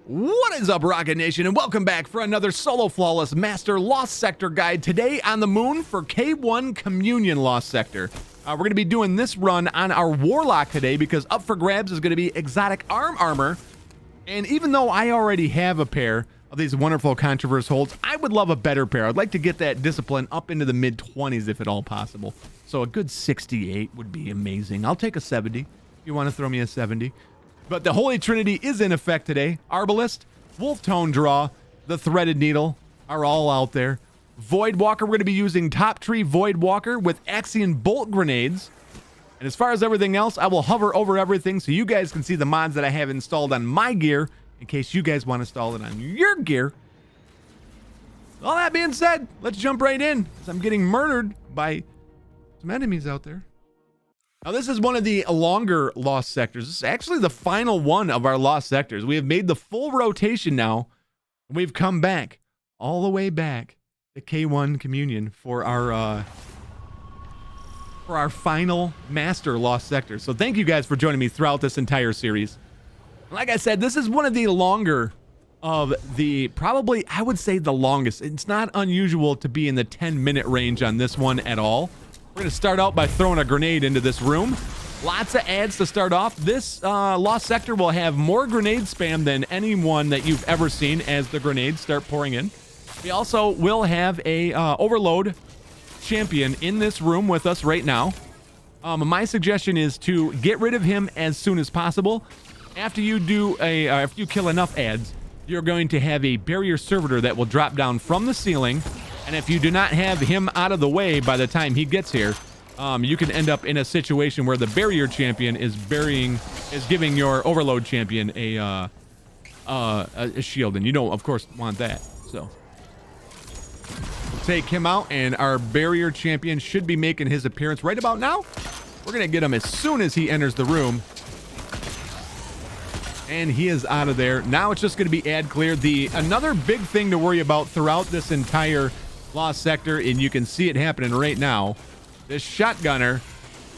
What is up, Rocket Nation, and welcome back for another Solo Flawless Master Lost Sector guide. Today on the moon for K1 Communion Lost Sector. We're going to be doing this run on our Warlock today because up for grabs is going to be exotic armor. And even though I already have a pair of these wonderful Controverse holds, I would love a better pair. I'd like to get that discipline up into the mid-20s if at all possible. So a good 68 would be amazing. I'll take a 70 if you want to throw me a 70. But the Holy Trinity is in effect today. Arbalist, Wolf Tone Draw, the Threaded Needle are all out there. Void Walker, we're going to be using Top Tree Void Walker with Axion Bolt Grenades. And as far as everything else, I will hover over everything so you guys can see the mods that I have installed on my gear in case you guys want to install it on your gear. All that being said, let's jump right in as I'm getting murdered by some enemies out there. Now, this is one of the longer lost sectors. This is actually the final one of our lost sectors. We have made the full rotation now. We've come back, all the way back to K1 Communion for our final master lost sector. So thank you guys for joining me throughout this entire series. Like I said, this is one of the longer of the, probably, I would say the longest. It's not unusual to be in the 10-minute range on this one at all. We're going to start out by throwing a grenade into this room. Lots of ads to start off. This lost sector will have more grenade spam than any one that you've ever seen as the grenades start pouring in. We also will have a overload champion in this room with us right now. My suggestion is to get rid of him as soon as possible. After you do after you kill enough ads, you're going to have a barrier servitor that will drop down from the ceiling. And if you do not have him out of the way by the time he gets here, you can end up in a situation where the barrier champion is giving your overload champion a shield, and you don't, of course, want that. So we'll take him out, and our barrier champion should be making his appearance right about now. We're gonna get him as soon as he enters the room, and he is out of there. Now it's just gonna be ad clear. Another big thing to worry about throughout this entire lost sector, and you can see it happening right now. This shotgunner,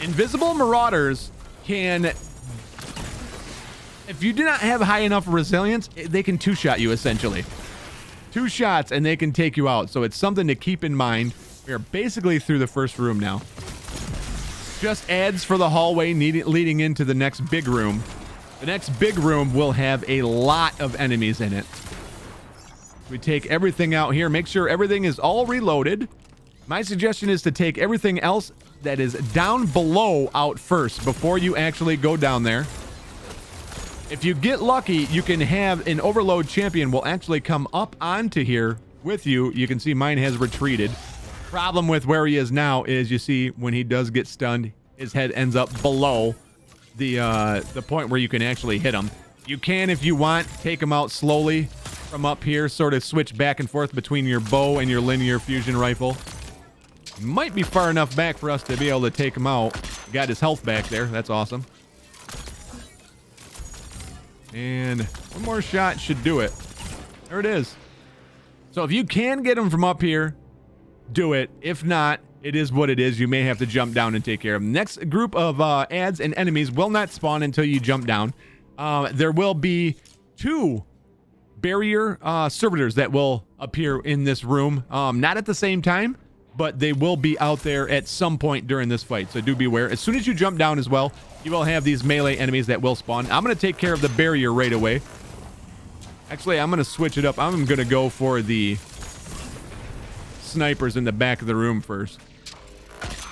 invisible marauders can, if you do not have high enough resilience, they can two-shot you essentially. 2 shots and they can take you out. So it's something to keep in mind. We are basically through the first room now. Just ads for the hallway leading into the next big room. The next big room will have a lot of enemies in it. We take everything out here, make sure everything is all reloaded. My suggestion is to take everything else that is down below out first before you actually go down there. If you get lucky, you can have an overload champion will actually come up onto here with you. You can see mine has retreated. Problem with where he is now is, you see, when he does get stunned, his head ends up below the point where you can actually hit him. You can, if you want, take him out slowly from up here, sort of switch back and forth between your bow and your linear fusion rifle. Might be far enough back for us to be able to take him out. Got his health back there. That's awesome. And one more shot should do it. There it is. So if you can get him from up here, do it. If not, it is what it is. You may have to jump down and take care of him. Next group of ads and enemies will not spawn until you jump down. There will be 2 barrier servitors that will appear in this room, not at the same time, but they will be out there at some point during this fight, so do beware. As soon as you jump down as well, you will have these melee enemies that will spawn. I'm going to take care of the barrier right away. Actually, I'm going to switch it up. I'm going to go for the snipers in the back of the room first.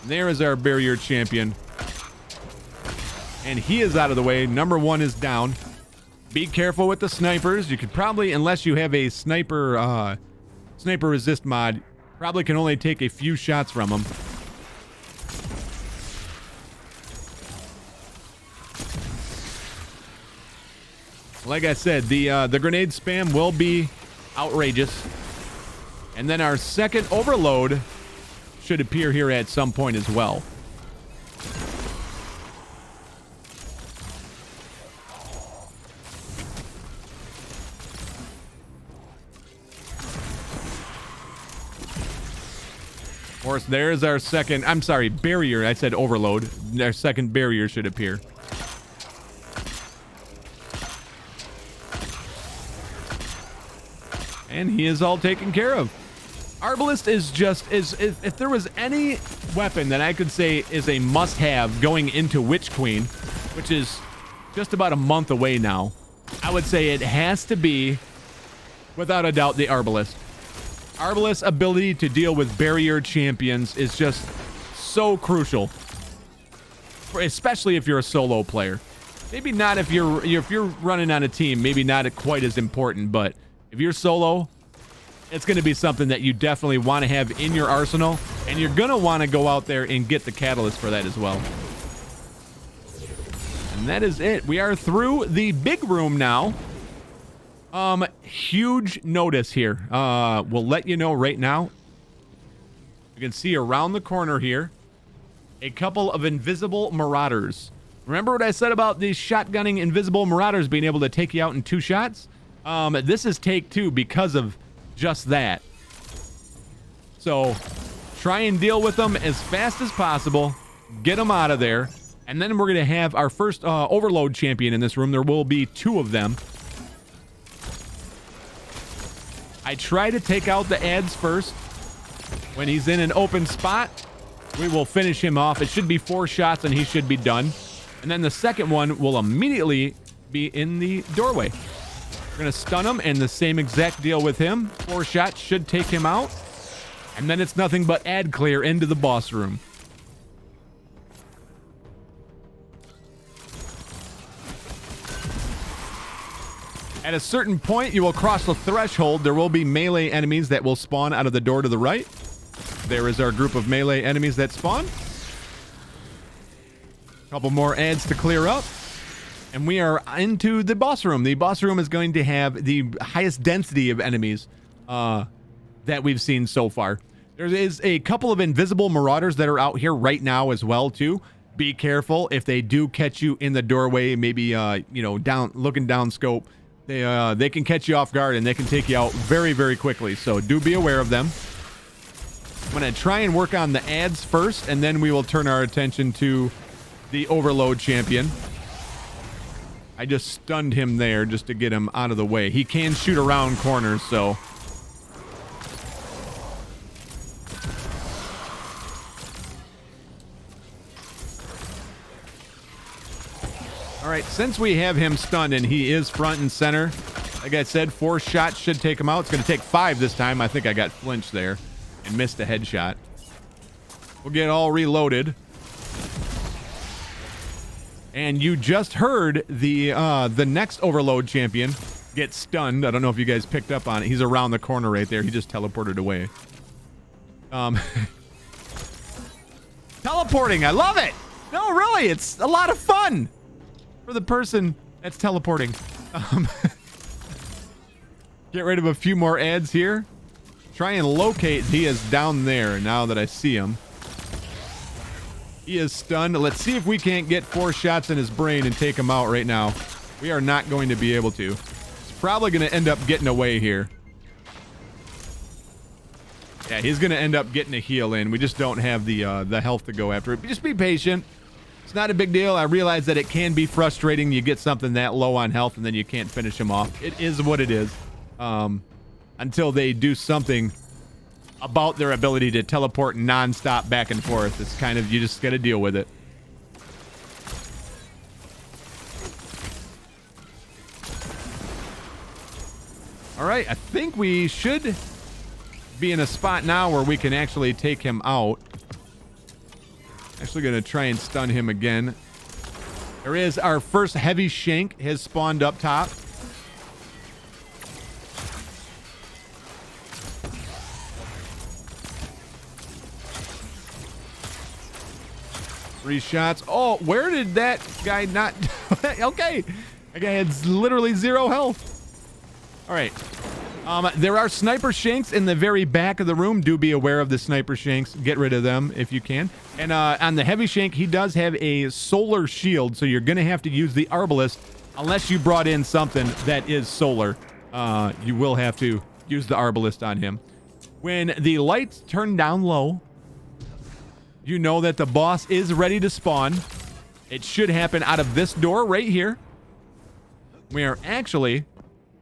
There is our barrier champion, and he is out of the way. Number 1 is down. Be careful with the snipers. You could probably, unless you have a sniper resist mod, probably can only take a few shots from them. Like I said, the grenade spam will be outrageous. And then our second overload should appear here at some point as well. Of course, there's our second, I'm sorry, barrier. I said overload. Our second barrier should appear. And he is all taken care of. Arbalest is just, if there was any weapon that I could say is a must-have going into Witch Queen, which is just about a month away now, I would say it has to be, without a doubt, the Arbalest. Arbalest's ability to deal with barrier champions is just so crucial, especially if you're a solo player. Maybe not if you're running on a team, maybe not quite as important, but if you're solo, it's going to be something that you definitely want to have in your arsenal, and you're going to want to go out there and get the catalyst for that as well. And that is it. We are through the big room now. Huge notice here. We'll let you know right now. You can see around the corner here a couple of invisible marauders. Remember what I said about these shotgunning invisible marauders being able to take you out in 2 shots? This is take 2 because of just that. So try and deal with them as fast as possible. Get them out of there. And then we're going to have our first overload champion in this room. There will be 2 of them. I try to take out the ads first. When he's in an open spot, we will finish him off. It should be 4 shots and he should be done. And then the second one will immediately be in the doorway. We're going to stun him, and the same exact deal with him. 4 shots should take him out. And then it's nothing but ad clear into the boss room. At a certain point, you will cross the threshold. There will be melee enemies that will spawn out of the door to the right. There is our group of melee enemies that spawn. A couple more ads to clear up. And we are into the boss room. The boss room is going to have the highest density of enemies that we've seen so far. There is a couple of invisible marauders that are out here right now as well, too. Be careful if they do catch you in the doorway, maybe, you know, looking down scope. They can catch you off guard and they can take you out very, very quickly. So do be aware of them. I'm going to try and work on the ads first, and then we will turn our attention to the overload champion. I just stunned him there just to get him out of the way. He can shoot around corners, so. All right, since we have him stunned and he is front and center, like I said, 4 shots should take him out. It's going to take 5 this time. I think I got flinched there and missed a headshot. We'll get all reloaded. And you just heard the next overload champion get stunned. I don't know if you guys picked up on it. He's around the corner right there. He just teleported away. Teleporting, I love it. No, really, it's a lot of fun for the person that's teleporting. Get rid of a few more ads here. Try and locate. He is down there now that I see him. He is stunned. Let's see if we can't get 4 shots in his brain and take him out right now. We are not going to be able to. He's probably going to end up getting away here. Yeah, he's going to end up getting a heal in. We just don't have the health to go after it. But just be patient. It's not a big deal. I realize that it can be frustrating. You get something that low on health and then you can't finish him off. It is what it is. Until they do something about their ability to teleport non-stop back and forth. It's kind of, you just got to deal with it. All right, I think we should be in a spot now where we can actually take him out. Actually going to try and stun him again. There is our first heavy shank has spawned up top. Three shots. Oh, where did that guy not... Okay. That guy had literally 0 health. All right. There are sniper shanks in the very back of the room. Do be aware of the sniper shanks. Get rid of them if you can. And on the heavy shank, he does have a solar shield, so you're going to have to use the arbalest unless you brought in something that is solar. You will have to use the arbalest on him. When the lights turn down low, you know that the boss is ready to spawn. It should happen out of this door right here. We are actually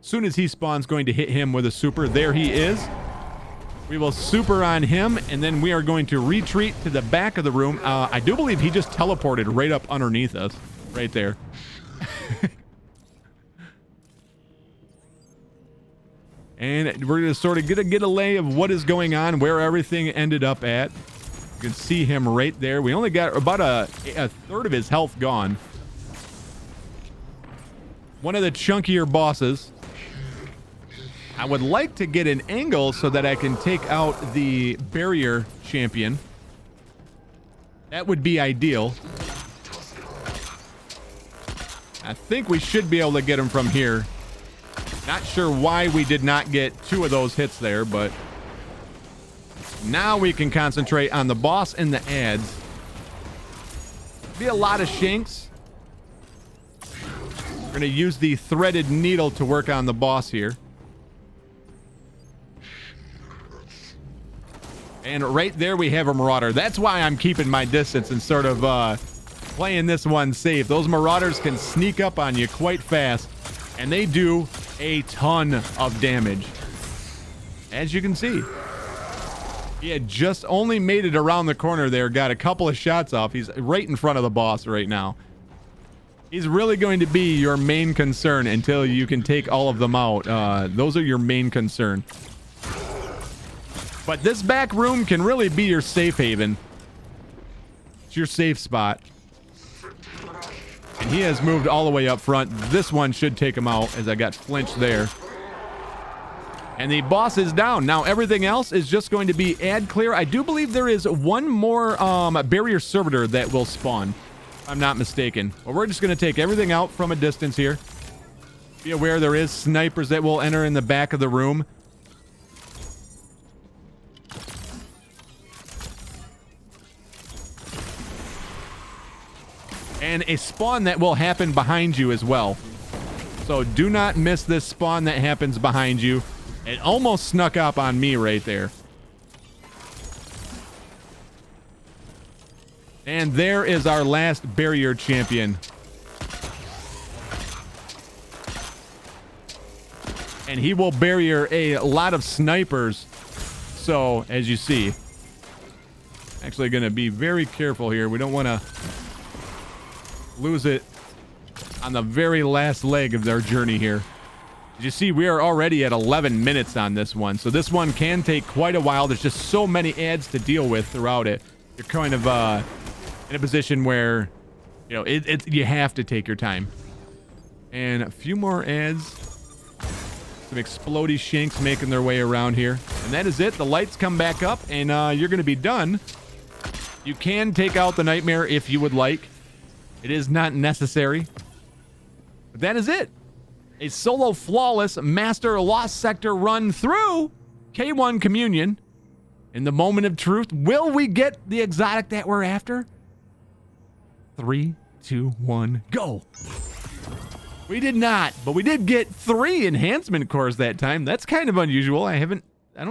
soon as he spawns, going to hit him with a super. There he is. We will super on him, and then we are going to retreat to the back of the room. I do believe he just teleported right up underneath us, right there. And we're going to sort of get a lay of what is going on, where everything ended up at. You can see him right there. We only got about a third of his health gone. One of the chunkier bosses. I would like to get an angle so that I can take out the barrier champion. That would be ideal. I think we should be able to get him from here. Not sure why we did not get 2 of those hits there, but now we can concentrate on the boss and the ads. Be a lot of shanks. We're going to use the threaded needle to work on the boss here. And right there we have a marauder. That's why I'm keeping my distance and sort of playing this one safe. Those marauders can sneak up on you quite fast, and they do a ton of damage. As you can see, he had just only made it around the corner there, got a couple of shots off. He's right in front of the boss right now. He's really going to be your main concern until you can take all of them out. Those are your main concern. But this back room can really be your safe haven. It's your safe spot. And he has moved all the way up front. This one should take him out, as I got flinched there. And the boss is down. Now everything else is just going to be ad clear. I do believe there is one more barrier servitor that will spawn, if I'm not mistaken. But we're just going to take everything out from a distance here. Be aware there is snipers that will enter in the back of the room. And a spawn that will happen behind you as well. So do not miss this spawn that happens behind you. It almost snuck up on me right there. And there is our last barrier champion. And he will barrier a lot of snipers. So, as you see, actually going to be very careful here. We don't want to lose it on the very last leg of their journey here. As you see, we are already at 11 minutes on this one, so this one can take quite a while. There's just so many ads to deal with throughout it. You're kind of in a position where, you know, you have to take your time. And a few more ads. Some explodey shanks making their way around here. And that is it. The lights come back up, and you're going to be done. You can take out the nightmare if you would like. It is not necessary. But that is it. A solo flawless master lost sector run through K1 Communion. In the moment of truth, will we get the exotic that we're after? 3, 2, 1, go. We did not, but we did get 3 enhancement cores that time. That's kind of unusual. I don't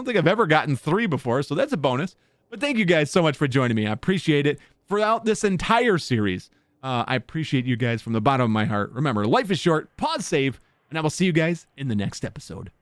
think I've ever gotten 3 before, so that's a bonus. But thank you guys so much for joining me. I appreciate it throughout this entire series. I appreciate you guys from the bottom of my heart. Remember, life is short, pause, save, and I will see you guys in the next episode.